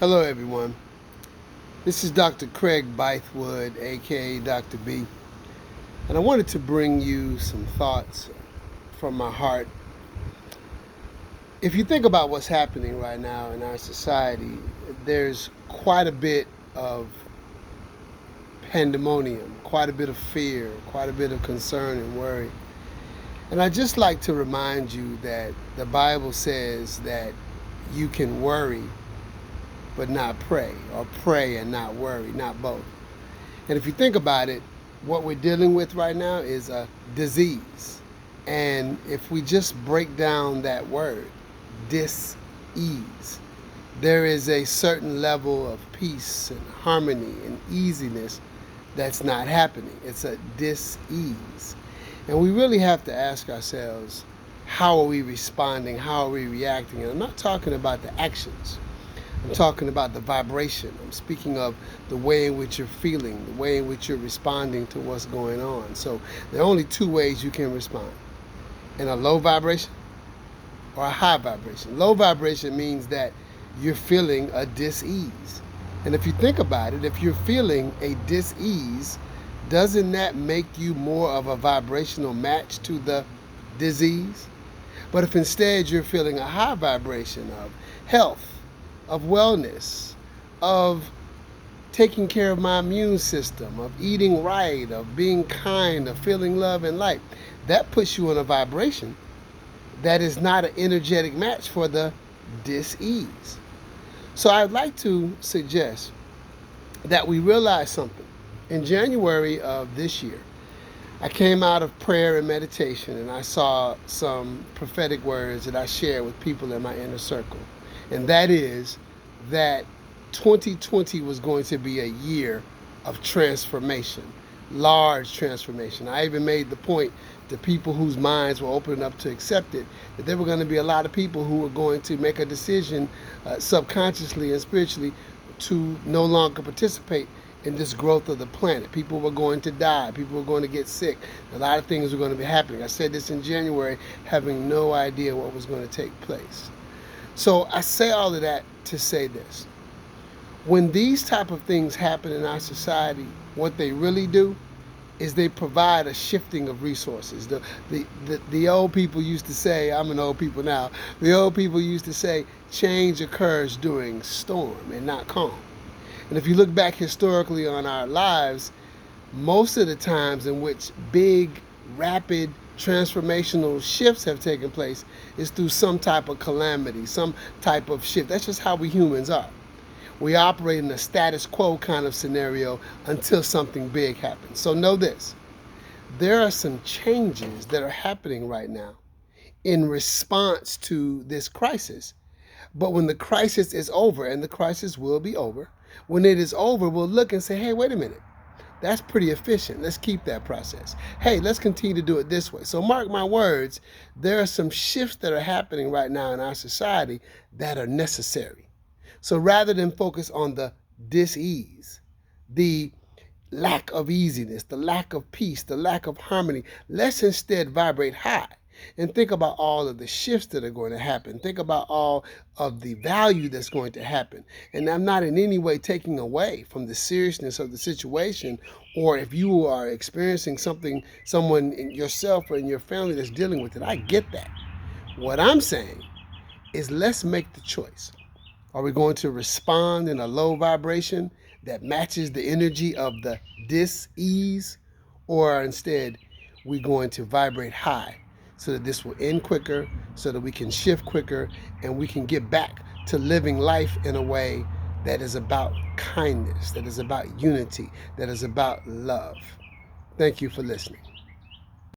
Hello, everyone. This is Dr. Craig Bythewood, aka Dr. B, and I wanted to bring you some thoughts from my heart. If you think about what's happening right now in our society, there's quite a bit of pandemonium, quite a bit of fear, quite a bit of concern and worry. And I'd just like to remind you that the Bible says that you can worry but not pray, or pray and not worry, not both. And if you think about it, what we're dealing with right now is a disease. And if we just break down that word, dis-ease, there is a certain level of peace and harmony and easiness that's not happening. It's a dis-ease. And we really have to ask ourselves, how are we responding? How are we reacting? And I'm not talking about the actions. I'm talking about the vibration. I'm speaking of the way in which you're feeling, the way in which you're responding to what's going on. So there are only two ways you can respond: in a low vibration or a high vibration. Low vibration means that you're feeling a dis-ease. And if you think about it, if you're feeling a dis-ease, doesn't that make you more of a vibrational match to the disease? But if instead you're feeling a high vibration of health, of wellness, of taking care of my immune system, of eating right, of being kind, of feeling love and light, that puts you in a vibration that is not an energetic match for the dis-ease. So I'd like to suggest that we realize something. In January of this year, I came out of prayer and meditation, and I saw some prophetic words that I shared with people in my inner circle. And that is that 2020 was going to be a year of transformation, large transformation. I even made the point to people whose minds were opening up to accept it, that there were going to be a lot of people who were going to make a decision subconsciously and spiritually to no longer participate in this growth of the planet. People were going to die. People were going to get sick. A lot of things were going to be happening. I said this in January, having no idea what was going to take place. So I say all of that to say this. When these type of things happen in our society, what they really do is they provide a shifting of resources. The old people used to say, I'm an old people now, the old people used to say, change occurs during storm and not calm. And if you look back historically on our lives, most of the times in which big, rapid, transformational shifts have taken place is through some type of calamity, some type of shift. That's just how we humans are. We operate in a status quo kind of scenario until something big happens. So know this, there are some changes that are happening right now in response to this crisis. But when the crisis is over, and the crisis will be over, when it is over, we'll look and say, hey, wait a minute. That's pretty efficient. Let's keep that process. Hey, let's continue to do it this way. So mark my words, there are some shifts that are happening right now in our society that are necessary. So rather than focus on the dis-ease, the lack of easiness, the lack of peace, the lack of harmony, let's instead vibrate high and think about all of the shifts that are going to happen. Think about all of the value that's going to happen. And I'm not in any way taking away from the seriousness of the situation, or if you are experiencing something, someone in yourself or in your family that's dealing with it. I get that. What I'm saying is, let's make the choice. Are we going to respond in a low vibration that matches the energy of the dis-ease, or instead we're going to vibrate high so that this will end quicker, so that we can shift quicker, and we can get back to living life in a way that is about kindness, that is about unity, that is about love. Thank you for listening.